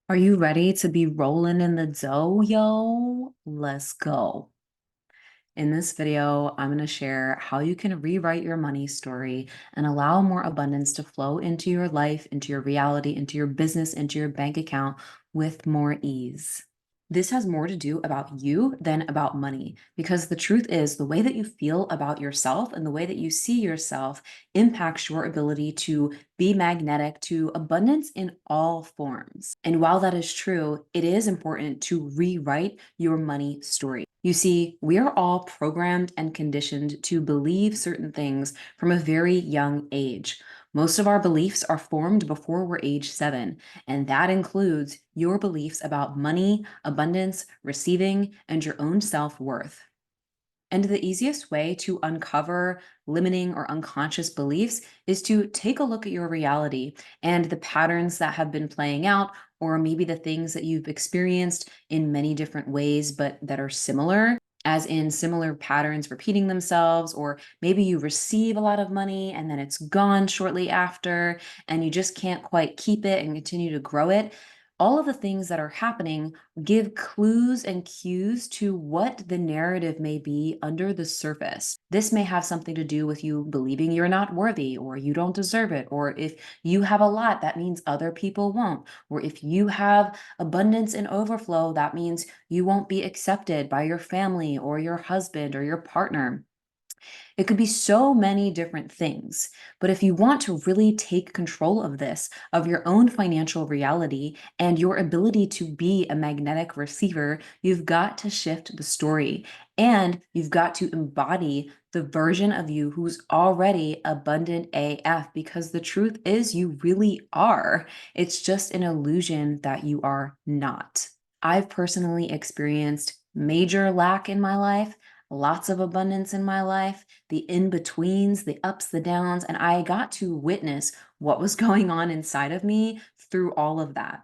Are you ready to be rolling in the dough, yo? Let's go. In this video, I'm going to share how you can rewrite your money story and allow more abundance to flow into your life, into your reality, into your business, into your bank account with more ease. This has more to do about you than about money, because the truth is the way that you feel about yourself and the way that you see yourself impacts your ability to be magnetic to abundance in all forms. And while that is true, it is important to rewrite your money story. You see, we are all programmed and conditioned to believe certain things from a very young age. Most of our beliefs are formed before we're age 7, and that includes your beliefs about money, abundance, receiving, and your own self-worth. And the easiest way to uncover limiting or unconscious beliefs is to take a look at your reality and the patterns that have been playing out, or maybe the things that you've experienced in many different ways, but that are similar, as in similar patterns repeating themselves, or maybe you receive a lot of money and then it's gone shortly after, and you just can't quite keep it and continue to grow it. All of the things that are happening give clues and cues to what the narrative may be under the surface. This may have something to do with you believing you're not worthy, or you don't deserve it, or if you have a lot, that means other people won't, or if you have abundance and overflow, that means you won't be accepted by your family or your husband or your partner. It could be so many different things. But if you want to really take control of this, of your own financial reality and your ability to be a magnetic receiver, you've got to shift the story and you've got to embody the version of you who's already abundant AF, because the truth is you really are. It's just an illusion that you are not. I've personally experienced major lack in my life, lots of abundance in my life, the in-betweens, the ups, the downs, and I got to witness what was going on inside of me through all of that.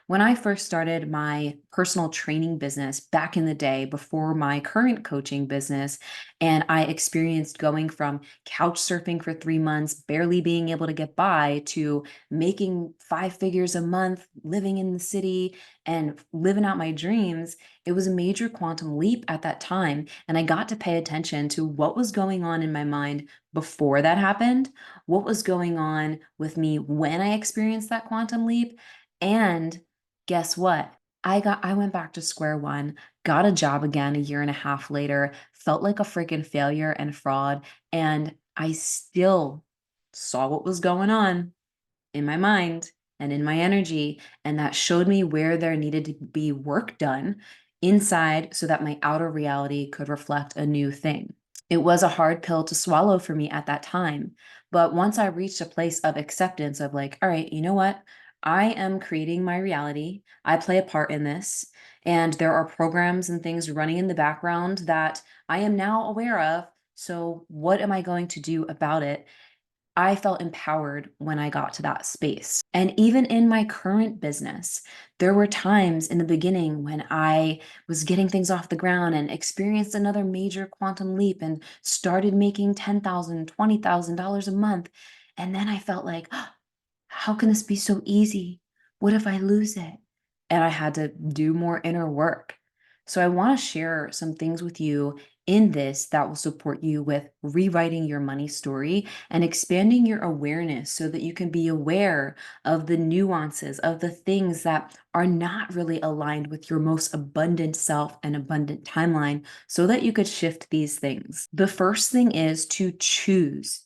When I first started my personal training business back in the day before my current coaching business, and I experienced going from couch surfing for 3 months, barely being able to get by, to making 5 figures a month, living in the city and living out my dreams, it was a major quantum leap at that time. And I got to pay attention to what was going on in my mind before that happened, what was going on with me when I experienced that quantum leap, and guess what? I went back to square one, got a job again a year and a half later, felt like a freaking failure and fraud, and I still saw what was going on in my mind and in my energy, and that showed me where there needed to be work done inside so that my outer reality could reflect a new thing. It was a hard pill to swallow for me at that time, but once I reached a place of acceptance of like, all right, you know what? I am creating my reality. I play a part in this, and there are programs and things running in the background that I am now aware of. So, what am I going to do about it? I felt empowered when I got to that space. And even in my current business, there were times in the beginning when I was getting things off the ground and experienced another major quantum leap and started making $10,000, $20,000 a month. And then I felt like, how can this be so easy? What if I lose it? And I had to do more inner work. So I want to share some things with you in this that will support you with rewriting your money story and expanding your awareness so that you can be aware of the nuances of the things that are not really aligned with your most abundant self and abundant timeline so that you could shift these things. The first thing is to choose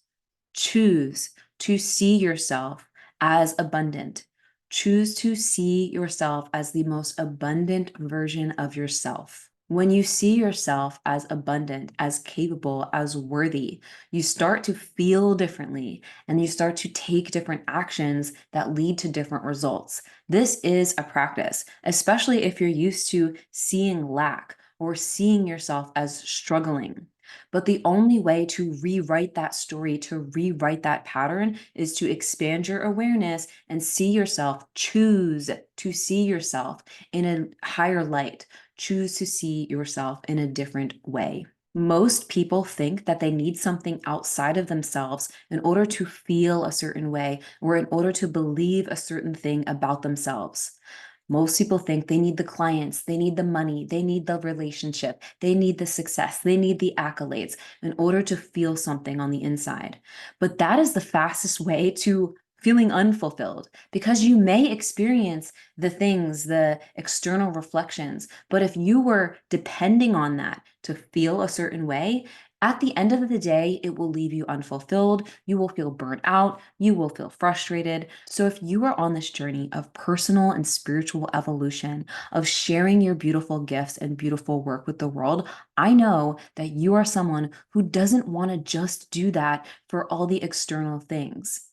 to see yourself as abundant. Choose to see yourself as the most abundant version of yourself. When you see yourself as abundant, as capable, as worthy, you start to feel differently and you start to take different actions that lead to different results. This is a practice, especially if you're used to seeing lack or seeing yourself as struggling. But the only way to rewrite that story, to rewrite that pattern, is to expand your awareness and see yourself, choose to see yourself in a higher light, choose to see yourself in a different way. Most people think that they need something outside of themselves in order to feel a certain way or in order to believe a certain thing about themselves. Most people think they need the clients, they need the money, they need the relationship, they need the success, they need the accolades in order to feel something on the inside. But that is the fastest way to feeling unfulfilled, because you may experience the things, the external reflections, but if you were depending on that to feel a certain way, at the end of the day, it will leave you unfulfilled. You will feel burnt out. You will feel frustrated. So, if you are on this journey of personal and spiritual evolution, of sharing your beautiful gifts and beautiful work with the world, I know that you are someone who doesn't want to just do that for all the external things.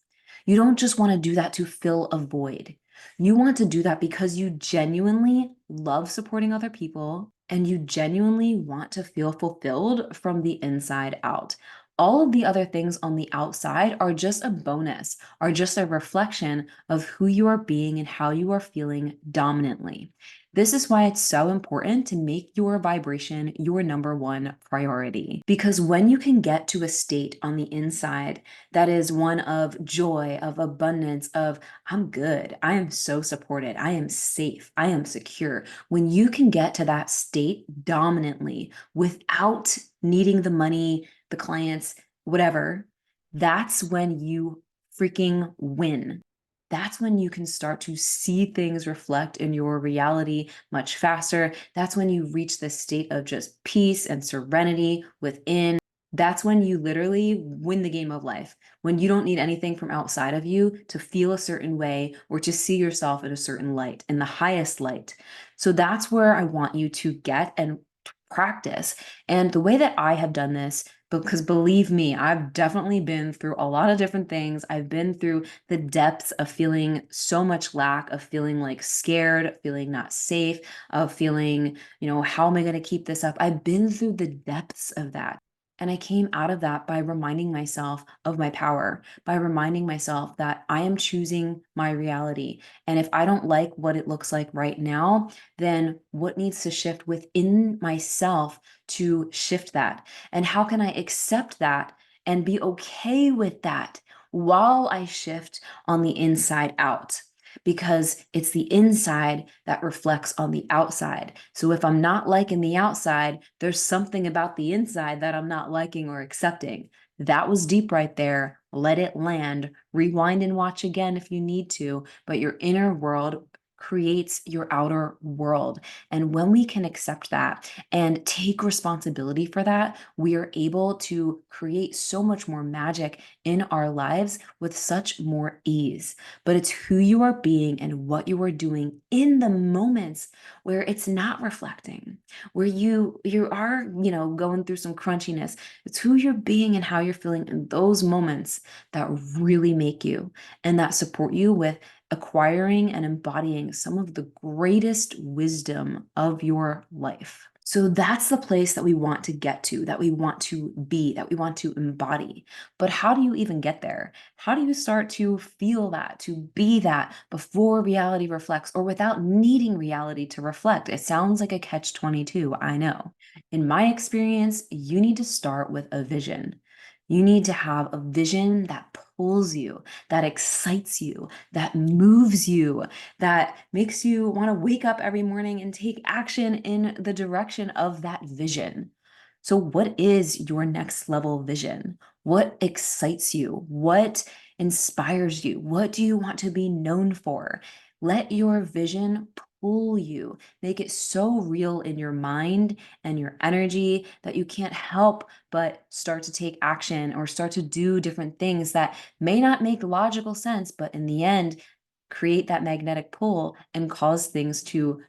You don't just want to do that to fill a void. You want to do that because you genuinely love supporting other people and you genuinely want to feel fulfilled from the inside out. All of the other things on the outside are just a bonus, are just a reflection of who you are being and how you are feeling dominantly. This is why it's so important to make your vibration your number one priority. Because when you can get to a state on the inside that is one of joy, of abundance, of I'm good, I am so supported, I am safe, I am secure. When you can get to that state dominantly without needing the money, the clients, whatever, that's when you freaking win. That's when you can start to see things reflect in your reality much faster. That's when you reach this state of just peace and serenity within. That's when you literally win the game of life, when you don't need anything from outside of you to feel a certain way or to see yourself in a certain light, in the highest light. So that's where I want you to get and practice. And the way that I have done this, because believe me, I've definitely been through a lot of different things. I've been through the depths of feeling so much lack, of feeling like scared, feeling not safe, of feeling, how am I going to keep this up? I've been through the depths of that. And I came out of that by reminding myself of my power, by reminding myself that I am choosing my reality. And if I don't like what it looks like right now, then what needs to shift within myself to shift that? And how can I accept that and be okay with that while I shift on the inside out? Because it's the inside that reflects on the outside. So if I'm not liking the outside, there's something about the inside that I'm not liking or accepting. That was deep right there. Let it land. Rewind and watch again if you need to, but your inner world creates your outer world. And when we can accept that and take responsibility for that, we are able to create so much more magic in our lives with such more ease. But it's who you are being and what you are doing in the moments where it's not reflecting, where you are, going through some crunchiness. It's who you're being and how you're feeling in those moments that really make you and that support you with acquiring and embodying some of the greatest wisdom of your life. So that's the place that we want to get to, that we want to be, that we want to embody. But how do you even get there? How do you start to feel that, to be that before reality reflects or without needing reality to reflect? It sounds like a catch-22, I know. In my experience, you need to start with a vision. You need to have a vision that pulls you, that excites you, that moves you, that makes you want to wake up every morning and take action in the direction of that vision. So, what is your next level vision? What excites you? What inspires you? What do you want to be known for? Let your vision pull you, make it so real in your mind and your energy that you can't help but start to take action or start to do different things that may not make logical sense, but in the end, create that magnetic pull and cause things to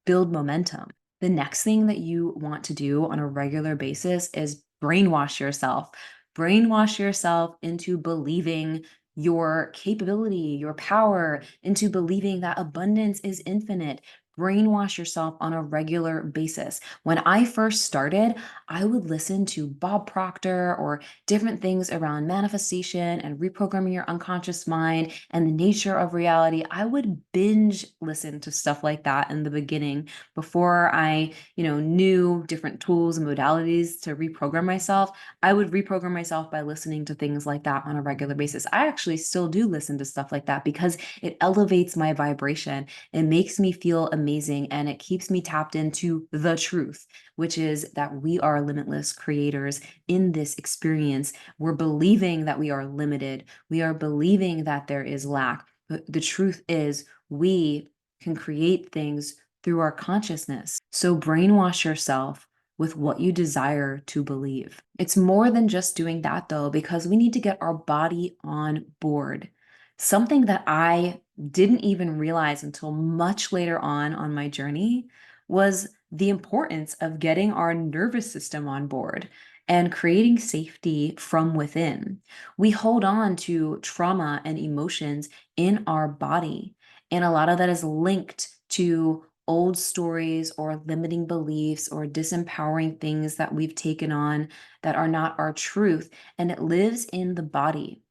build momentum. The next thing that you want to do on a regular basis is brainwash yourself. Brainwash yourself into believing your capability, your power, into believing that abundance is infinite. brainwash yourself on a regular basis. When I first started, I would listen to Bob Proctor or different things around manifestation and reprogramming your unconscious mind and the nature of reality. I would binge listen to stuff like that in the beginning before I, knew different tools and modalities to reprogram myself. I would reprogram myself by listening to things like that on a regular basis. I actually still do listen to stuff like that because it elevates my vibration. It makes me feel amazing and it keeps me tapped into the truth, which is that we are limitless creators in this experience. We're believing that we are limited. We are believing that there is lack. But the truth is, we can create things through our consciousness. So brainwash yourself with what you desire to believe. It's more than just doing that though, because we need to get our body on board. Something that I didn't even realize until much later on my journey was the importance of getting our nervous system on board and creating safety from within. We hold on to trauma and emotions in our body, and a lot of that is linked to old stories or limiting beliefs or disempowering things that we've taken on that are not our truth, and it lives in the body.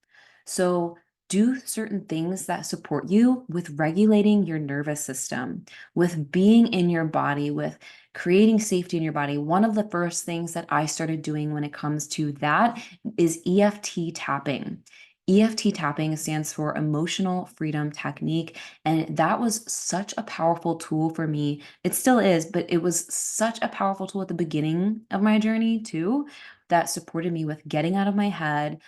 So do certain things that support you with regulating your nervous system, with being in your body, with creating safety in your body. One of the first things that I started doing when it comes to that is EFT tapping. EFT tapping stands for Emotional Freedom Technique. And that was such a powerful tool for me. It still is, but it was such a powerful tool at the beginning of my journey, too, that supported me with getting out of my head,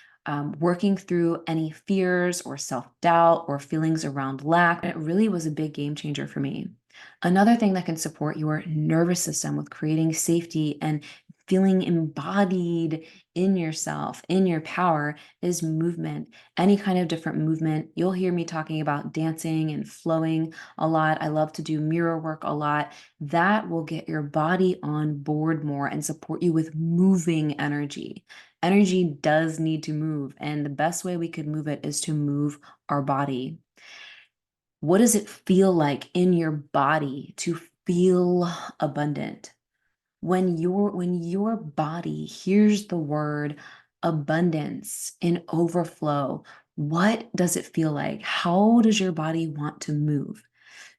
working through any fears or self doubt or feelings around lack. And it really was a big game changer for me. Another thing that can support your nervous system with creating safety and feeling embodied in yourself, in your power, is movement. Any kind of different movement. You'll hear me talking about dancing and flowing a lot. I love to do mirror work a lot. That will get your body on board more and support you with moving energy. Energy does need to move, and the best way we could move it is to move our body. What does it feel like in your body to feel abundant? When your body hears the word abundance and overflow, what does it feel like? How does your body want to move?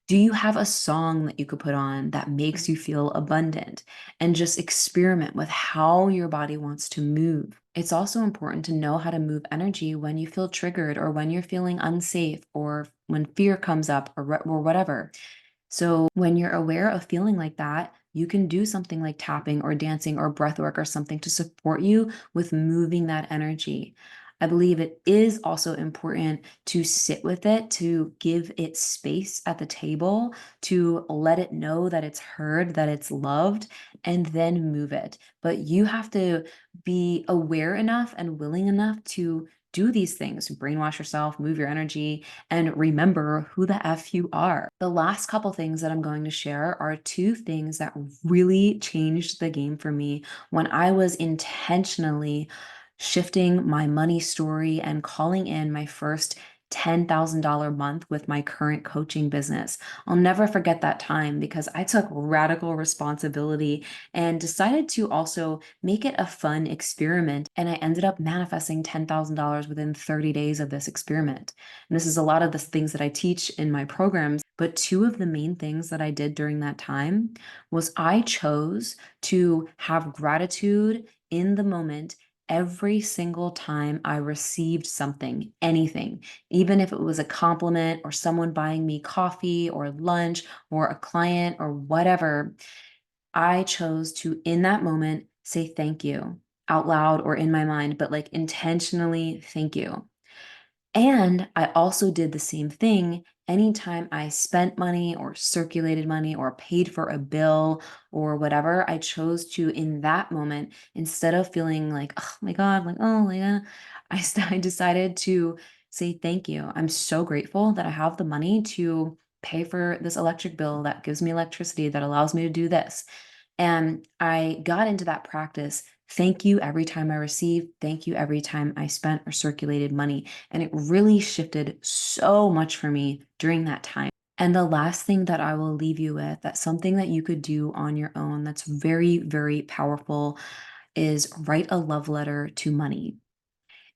Do you have a song that you could put on that makes you feel abundant? And just experiment with how your body wants to move. It's also important to know how to move energy when you feel triggered or when you're feeling unsafe or when fear comes up or whatever. So when you're aware of feeling like that, you can do something like tapping or dancing or breath work or something to support you with moving that energy. I believe it is also important to sit with it, to give it space at the table, to let it know that it's heard, that it's loved, and then move it. But you have to be aware enough and willing enough to do these things, brainwash yourself, move your energy, and remember who the F you are. The last couple things that I'm going to share are two things that really changed the game for me when I was intentionally shifting my money story and calling in my first $10,000 month with my current coaching business. I'll never forget that time because I took radical responsibility and decided to also make it a fun experiment. And I ended up manifesting $10,000 within 30 days of this experiment. And this is a lot of the things that I teach in my programs. But two of the main things that I did during that time was I chose to have gratitude in the moment every single time I received something, anything, even if it was a compliment or someone buying me coffee or lunch or a client or whatever. I chose to, in that moment, say thank you out loud or in my mind, but like intentionally thank you. And I also did the same thing anytime I spent money or circulated money or paid for a bill or whatever. I chose to, in that moment, instead of feeling like, oh my God, like, oh my God, I decided to say thank you. I'm so grateful that I have the money to pay for this electric bill that gives me electricity, that allows me to do this. And I got into that practice. Thank you every time I received. Thank you every time I spent or circulated money. And it really shifted so much for me during that time. And the last thing that I will leave you with, that's something that you could do on your own that's very, very powerful, is write a love letter to money.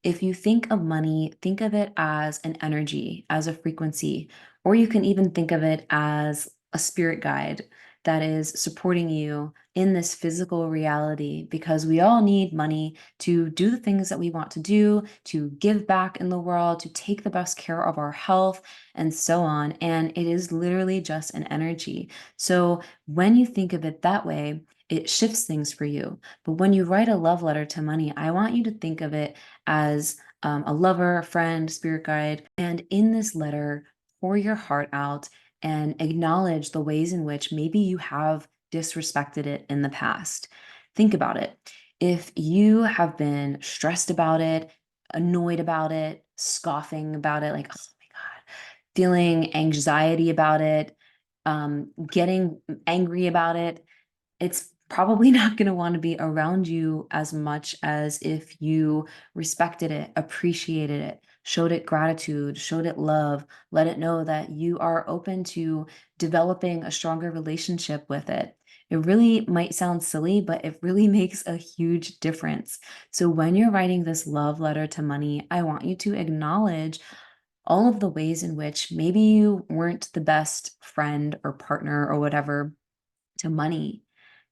If you think of money, think of it as an energy, as a frequency, or you can even think of it as a spirit guide that is supporting you in this physical reality because we all need money to do the things that we want to do, to give back in the world, to take the best care of our health, and so on. And it is literally just an energy. So when you think of it that way, it shifts things for you. But when you write a love letter to money, I want you to think of it as a lover, a friend, spirit guide. And in this letter, pour your heart out and acknowledge the ways in which maybe you have disrespected it in the past. Think about it. If you have been stressed about it, annoyed about it, scoffing about it, like, oh my God, feeling anxiety about it, getting angry about it, it's probably not gonna wanna be around you as much as if you respected it, appreciated it, showed it gratitude, showed it love, let it know that you are open to developing a stronger relationship with it. It really might sound silly, but it really makes a huge difference. So when you're writing this love letter to money, I want you to acknowledge all of the ways in which maybe you weren't the best friend or partner or whatever to money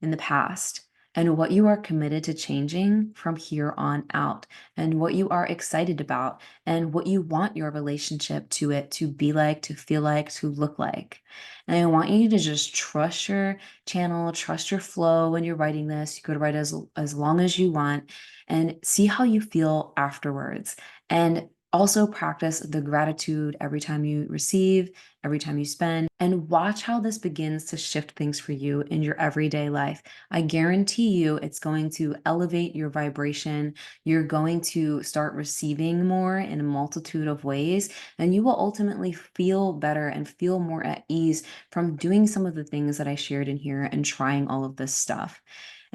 in the past and what you are committed to changing from here on out and what you are excited about and what you want your relationship to it to be like, to feel like, to look like. And I want you to just trust your channel, trust your flow when you're writing this. You could write as long as you want and see how you feel afterwards. And also practice the gratitude every time you receive, every time you spend, and watch how this begins to shift things for you in your everyday life. I guarantee you it's going to elevate your vibration. You're going to start receiving more in a multitude of ways, and you will ultimately feel better and feel more at ease from doing some of the things that I shared in here and trying all of this stuff.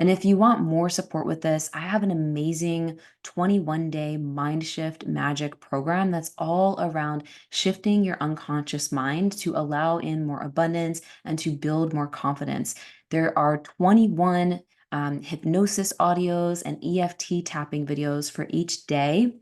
And if you want more support with this, I have an amazing 21-day mind shift magic program that's all around shifting your unconscious mind to allow in more abundance and to build more confidence. There are 21 hypnosis audios and EFT tapping videos for each day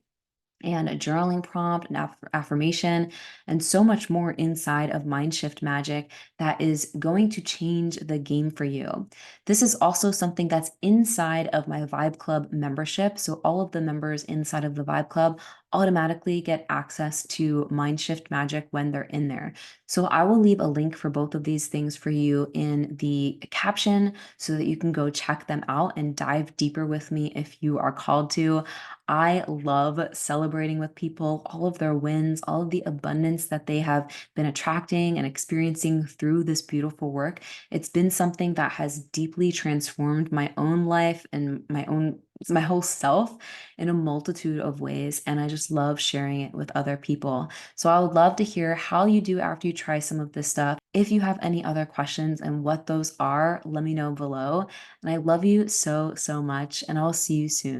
and a journaling prompt, an affirmation, and so much more inside of Mind Shift Magic that is going to change the game for you. This is also something that's inside of my Vibe Club membership. So all of the members inside of the Vibe Club automatically get access to Mind Shift Magic when they're in there. So I will leave a link for both of these things for you in the caption so that you can go check them out and dive deeper with me if you are called to. I love celebrating with people all of their wins, all of the abundance that they have been attracting and experiencing through this beautiful work. It's been something that has deeply transformed my own life and my whole self in a multitude of ways. And I just love sharing it with other people. So I would love to hear how you do after you try some of this stuff. If you have any other questions and what those are, let me know below. And I love you so, so much. And I'll see you soon.